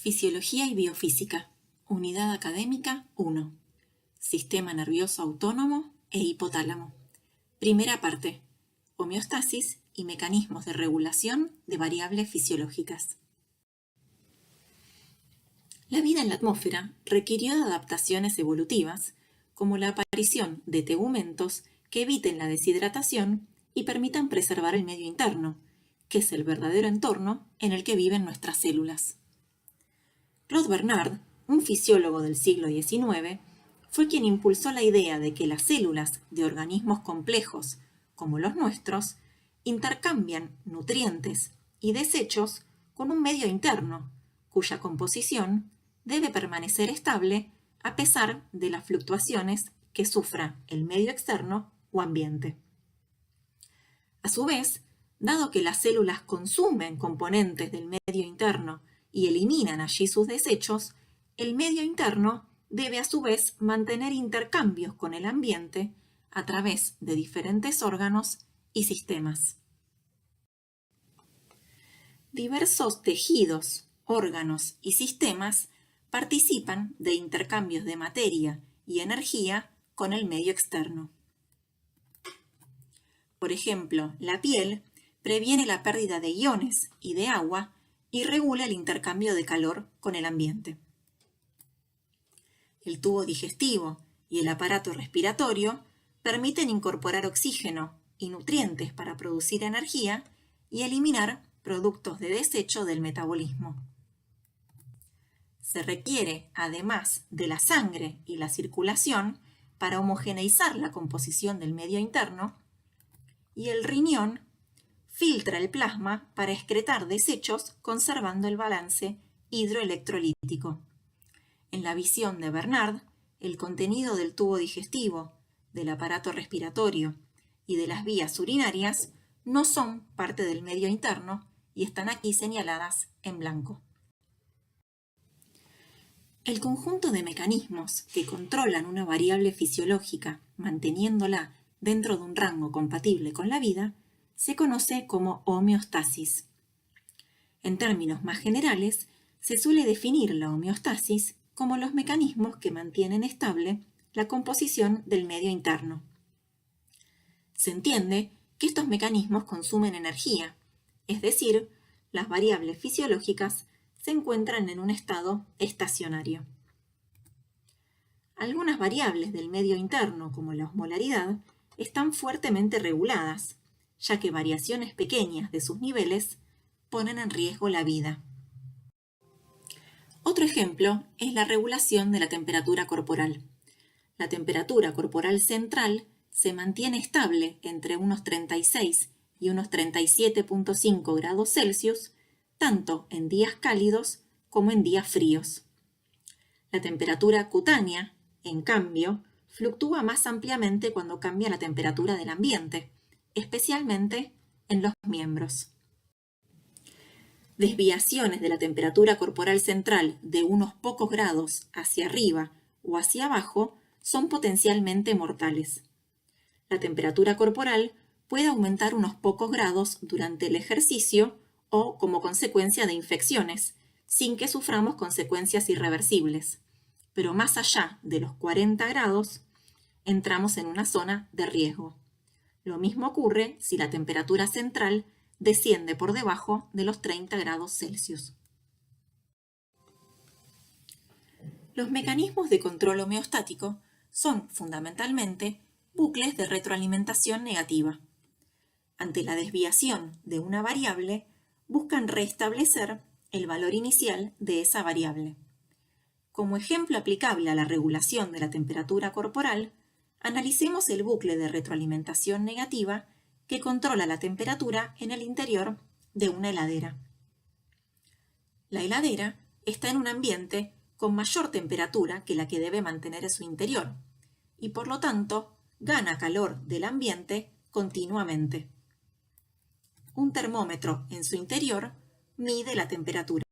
Fisiología y biofísica. Unidad académica 1. Sistema nervioso autónomo e hipotálamo. Primera parte. Homeostasis y mecanismos de regulación de variables fisiológicas. La vida en la atmósfera requirió de adaptaciones evolutivas, como la aparición de tegumentos que eviten la deshidratación y permitan preservar el medio interno, que es el verdadero entorno en el que viven nuestras células. Claude Bernard, un fisiólogo del siglo XIX, fue quien impulsó la idea de que las células de organismos complejos, como los nuestros, intercambian nutrientes y desechos con un medio interno, cuya composición debe permanecer estable a pesar de las fluctuaciones que sufra el medio externo o ambiente. A su vez, dado que las células consumen componentes del medio interno y eliminan allí sus desechos, el medio interno debe a su vez mantener intercambios con el ambiente a través de diferentes órganos y sistemas. Diversos tejidos, órganos y sistemas participan de intercambios de materia y energía con el medio externo. Por ejemplo, la piel previene la pérdida de iones y de agua y regula el intercambio de calor con el ambiente. El tubo digestivo y el aparato respiratorio permiten incorporar oxígeno y nutrientes para producir energía y eliminar productos de desecho del metabolismo. Se requiere, además de la sangre y la circulación, para homogeneizar la composición del medio interno, y el riñón filtra el plasma para excretar desechos conservando el balance hidroelectrolítico. En la visión de Bernard, el contenido del tubo digestivo, del aparato respiratorio y de las vías urinarias no son parte del medio interno y están aquí señaladas en blanco. El conjunto de mecanismos que controlan una variable fisiológica, manteniéndola dentro de un rango compatible con la vida, se conoce como homeostasis. En términos más generales, se suele definir la homeostasis como los mecanismos que mantienen estable la composición del medio interno. Se entiende que estos mecanismos consumen energía, es decir, las variables fisiológicas se encuentran en un estado estacionario. Algunas variables del medio interno, como la osmolaridad, están fuertemente reguladas, ya que variaciones pequeñas de sus niveles ponen en riesgo la vida. Otro ejemplo es la regulación de la temperatura corporal. La temperatura corporal central se mantiene estable entre unos 36 y unos 37.5 grados Celsius, tanto en días cálidos como en días fríos. La temperatura cutánea, en cambio, fluctúa más ampliamente cuando cambia la temperatura del ambiente, especialmente en los miembros. Desviaciones de la temperatura corporal central de unos pocos grados hacia arriba o hacia abajo son potencialmente mortales. La temperatura corporal puede aumentar unos pocos grados durante el ejercicio o como consecuencia de infecciones, sin que suframos consecuencias irreversibles. Pero más allá de los 40 grados, entramos en una zona de riesgo. Lo mismo ocurre si la temperatura central desciende por debajo de los 30 grados Celsius. Los mecanismos de control homeostático son fundamentalmente bucles de retroalimentación negativa. Ante la desviación de una variable, buscan restablecer el valor inicial de esa variable. Como ejemplo aplicable a la regulación de la temperatura corporal, analicemos el bucle de retroalimentación negativa que controla la temperatura en el interior de una heladera. La heladera está en un ambiente con mayor temperatura que la que debe mantener en su interior, y por lo tanto gana calor del ambiente continuamente. Un termómetro en su interior mide la temperatura.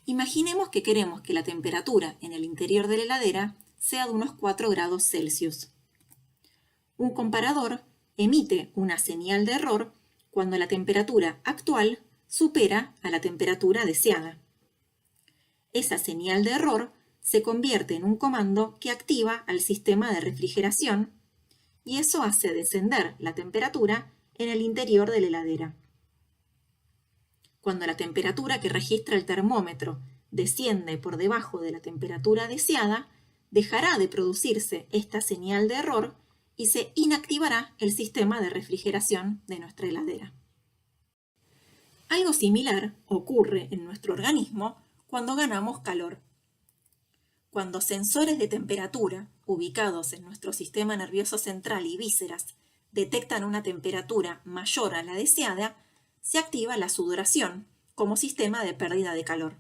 Imaginemos que queremos que la temperatura en el interior de la heladera sea de unos 4 grados Celsius. Un comparador emite una señal de error cuando la temperatura actual supera a la temperatura deseada. Esa señal de error se convierte en un comando que activa al sistema de refrigeración y eso hace descender la temperatura en el interior de la heladera. Cuando la temperatura que registra el termómetro desciende por debajo de la temperatura deseada, dejará de producirse esta señal de error y se inactivará el sistema de refrigeración de nuestra heladera. Algo similar ocurre en nuestro organismo cuando ganamos calor. Cuando sensores de temperatura, ubicados en nuestro sistema nervioso central y vísceras, detectan una temperatura mayor a la deseada, se activa la sudoración como sistema de pérdida de calor.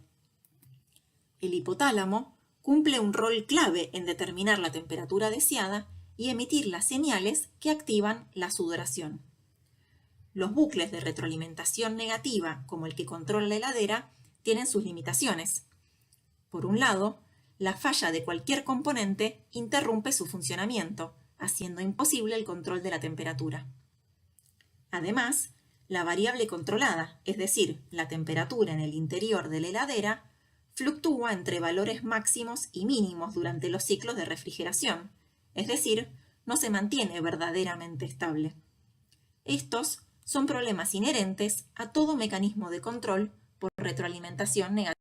El hipotálamo cumple un rol clave en determinar la temperatura deseada y emitir las señales que activan la sudoración. Los bucles de retroalimentación negativa, como el que controla la heladera, tienen sus limitaciones. Por un lado, la falla de cualquier componente interrumpe su funcionamiento, haciendo imposible el control de la temperatura. Además, la variable controlada, es decir, la temperatura en el interior de la heladera, fluctúa entre valores máximos y mínimos durante los ciclos de refrigeración, es decir, no se mantiene verdaderamente estable. Estos son problemas inherentes a todo mecanismo de control por retroalimentación negativa.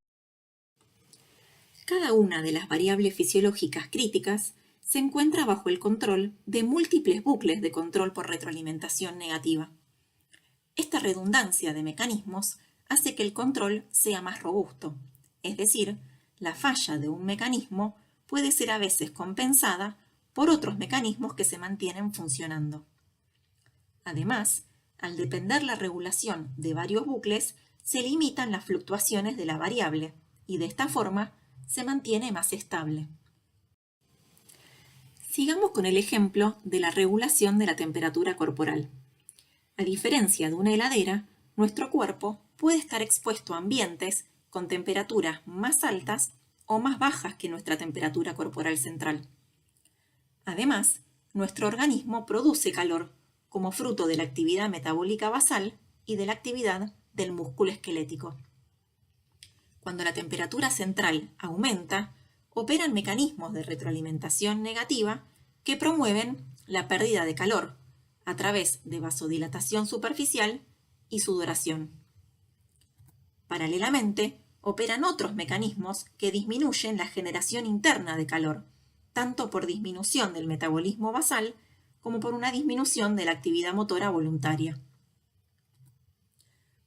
Cada una de las variables fisiológicas críticas se encuentra bajo el control de múltiples bucles de control por retroalimentación negativa. Esta redundancia de mecanismos hace que el control sea más robusto, es decir, la falla de un mecanismo puede ser a veces compensada por otros mecanismos que se mantienen funcionando. Además, al depender la regulación de varios bucles, se limitan las fluctuaciones de la variable y de esta forma se mantiene más estable. Sigamos con el ejemplo de la regulación de la temperatura corporal. A diferencia de una heladera, nuestro cuerpo puede estar expuesto a ambientes con temperaturas más altas o más bajas que nuestra temperatura corporal central. Además, nuestro organismo produce calor como fruto de la actividad metabólica basal y de la actividad del músculo esquelético. Cuando la temperatura central aumenta, operan mecanismos de retroalimentación negativa que promueven la pérdida de calor a través de vasodilatación superficial y sudoración. Paralelamente, operan otros mecanismos que disminuyen la generación interna de calor, tanto por disminución del metabolismo basal como por una disminución de la actividad motora voluntaria.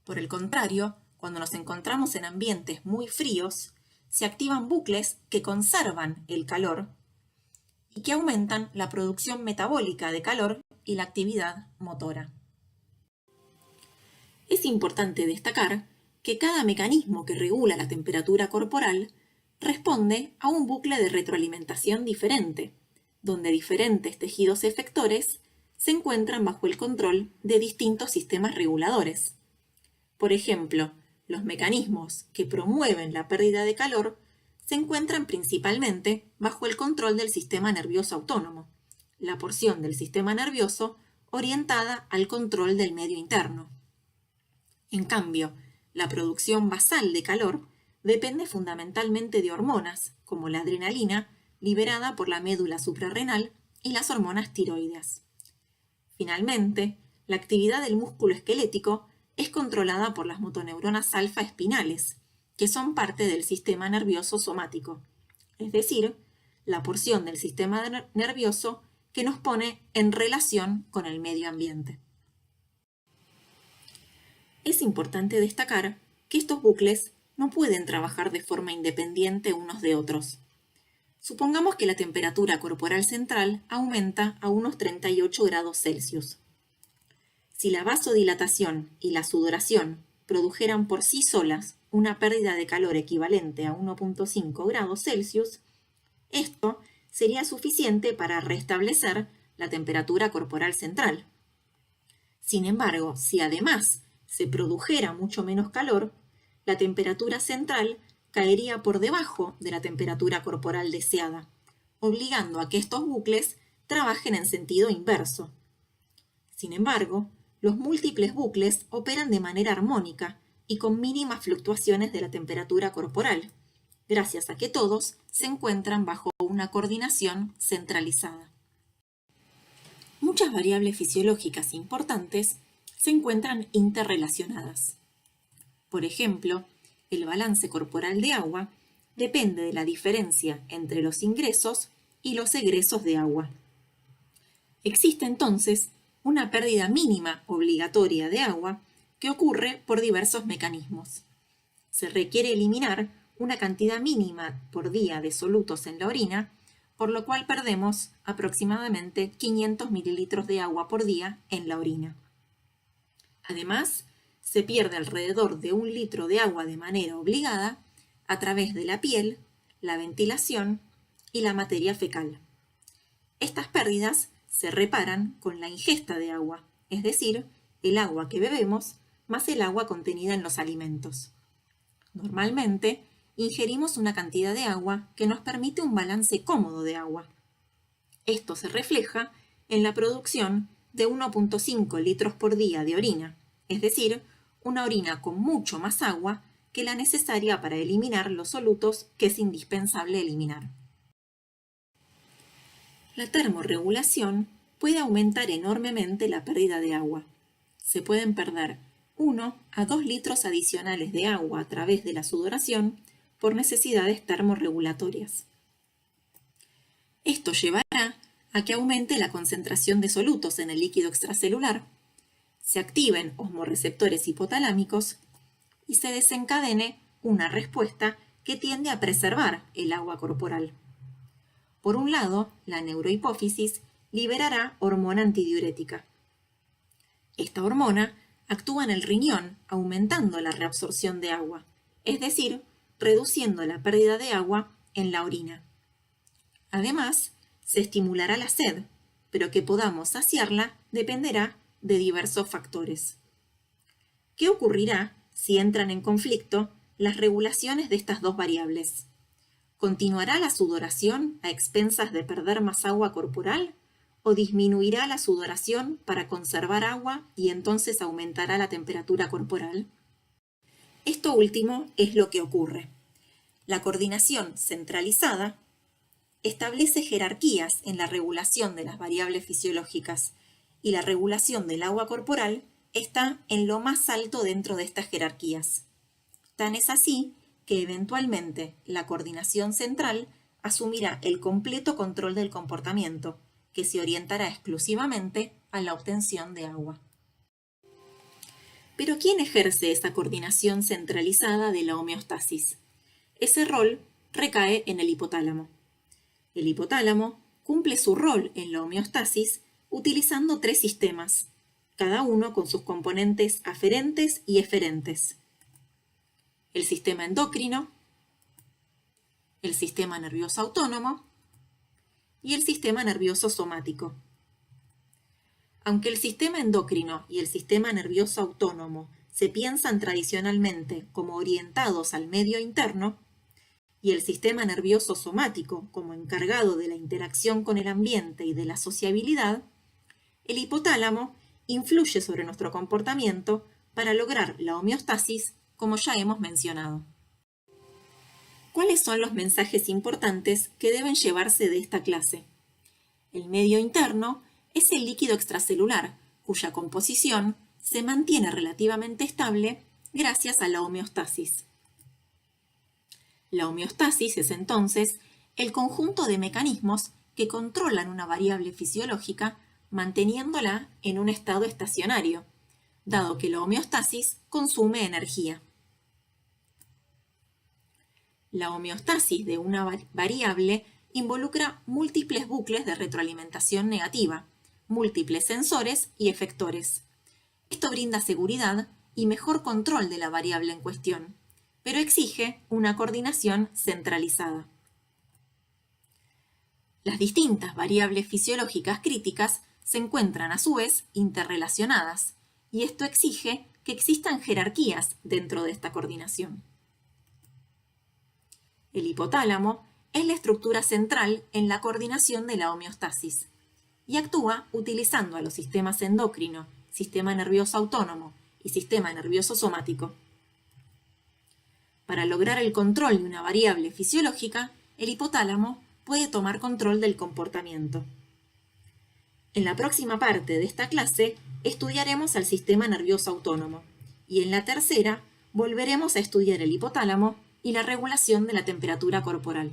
Por el contrario, cuando nos encontramos en ambientes muy fríos, se activan bucles que conservan el calor y que aumentan la producción metabólica de calor y la actividad motora. Es importante destacar que cada mecanismo que regula la temperatura corporal responde a un bucle de retroalimentación diferente, donde diferentes tejidos efectores se encuentran bajo el control de distintos sistemas reguladores. Por ejemplo, los mecanismos que promueven la pérdida de calor se encuentran principalmente bajo el control del sistema nervioso autónomo, la porción del sistema nervioso orientada al control del medio interno. En cambio, la producción basal de calor depende fundamentalmente de hormonas, como la adrenalina, liberada por la médula suprarrenal y las hormonas tiroideas. Finalmente, la actividad del músculo esquelético es controlada por las motoneuronas alfa espinales, que son parte del sistema nervioso somático, es decir, la porción del sistema nervioso que nos pone en relación con el medio ambiente. Es importante destacar que estos bucles no pueden trabajar de forma independiente unos de otros. Supongamos que la temperatura corporal central aumenta a unos 38 grados Celsius. Si la vasodilatación y la sudoración produjeran por sí solas una pérdida de calor equivalente a 1,5 grados Celsius, esto sería suficiente para restablecer la temperatura corporal central. Sin embargo, si además se produjera mucho menos calor, la temperatura central caería por debajo de la temperatura corporal deseada, obligando a que estos bucles trabajen en sentido inverso. Sin embargo, los múltiples bucles operan de manera armónica y con mínimas fluctuaciones de la temperatura corporal, gracias a que todos se encuentran bajo una coordinación centralizada. Muchas variables fisiológicas importantes se encuentran interrelacionadas. Por ejemplo, el balance corporal de agua depende de la diferencia entre los ingresos y los egresos de agua. Existe entonces una pérdida mínima obligatoria de agua que ocurre por diversos mecanismos. Se requiere eliminar una cantidad mínima por día de solutos en la orina, por lo cual perdemos aproximadamente 500 mililitros de agua por día en la orina. Además, se pierde alrededor de 1 litro de agua de manera obligada a través de la piel, la ventilación y la materia fecal. Estas pérdidas se reparan con la ingesta de agua, es decir, el agua que bebemos más el agua contenida en los alimentos. Normalmente, ingerimos una cantidad de agua que nos permite un balance cómodo de agua. Esto se refleja en la producción de 1,5 litros por día de orina, es decir, una orina con mucho más agua que la necesaria para eliminar los solutos que es indispensable eliminar. La termorregulación puede aumentar enormemente la pérdida de agua. Se pueden perder 1 a 2 litros adicionales de agua a través de la sudoración por necesidades termorregulatorias. Esto llevará a que aumente la concentración de solutos en el líquido extracelular, se activen osmorreceptores hipotalámicos y se desencadene una respuesta que tiende a preservar el agua corporal. Por un lado, la neurohipófisis liberará hormona antidiurética. Esta hormona actúa en el riñón aumentando la reabsorción de agua, es decir, reduciendo la pérdida de agua en la orina. Además, se estimulará la sed, pero que podamos saciarla dependerá de diversos factores. ¿Qué ocurrirá si entran en conflicto las regulaciones de estas dos variables? ¿Continuará la sudoración a expensas de perder más agua corporal? ¿O disminuirá la sudoración para conservar agua y entonces aumentará la temperatura corporal? Esto último es lo que ocurre. La coordinación centralizada establece jerarquías en la regulación de las variables fisiológicas y la regulación del agua corporal está en lo más alto dentro de estas jerarquías. Tan es así que eventualmente la coordinación central asumirá el completo control del comportamiento, que se orientará exclusivamente a la obtención de agua. Pero ¿quién ejerce esa coordinación centralizada de la homeostasis? Ese rol recae en el hipotálamo. El hipotálamo cumple su rol en la homeostasis utilizando 3 sistemas, cada uno con sus componentes aferentes y eferentes. El sistema endocrino, el sistema nervioso autónomo y el sistema nervioso somático. Aunque el sistema endocrino y el sistema nervioso autónomo se piensan tradicionalmente como orientados al medio interno, y el sistema nervioso somático como encargado de la interacción con el ambiente y de la sociabilidad, el hipotálamo influye sobre nuestro comportamiento para lograr la homeostasis, como ya hemos mencionado. ¿Cuáles son los mensajes importantes que deben llevarse de esta clase? El medio interno es el líquido extracelular, cuya composición se mantiene relativamente estable gracias a la homeostasis. La homeostasis es entonces el conjunto de mecanismos que controlan una variable fisiológica manteniéndola en un estado estacionario, dado que la homeostasis consume energía. La homeostasis de una variable involucra múltiples bucles de retroalimentación negativa, múltiples sensores y efectores. Esto brinda seguridad y mejor control de la variable en cuestión, pero exige una coordinación centralizada. Las distintas variables fisiológicas críticas se encuentran a su vez interrelacionadas, y esto exige que existan jerarquías dentro de esta coordinación. El hipotálamo es la estructura central en la coordinación de la homeostasis y actúa utilizando a los sistemas endocrino, sistema nervioso autónomo y sistema nervioso somático. Para lograr el control de una variable fisiológica, el hipotálamo puede tomar control del comportamiento. En la próxima parte de esta clase estudiaremos al sistema nervioso autónomo y en la tercera volveremos a estudiar el hipotálamo y la regulación de la temperatura corporal.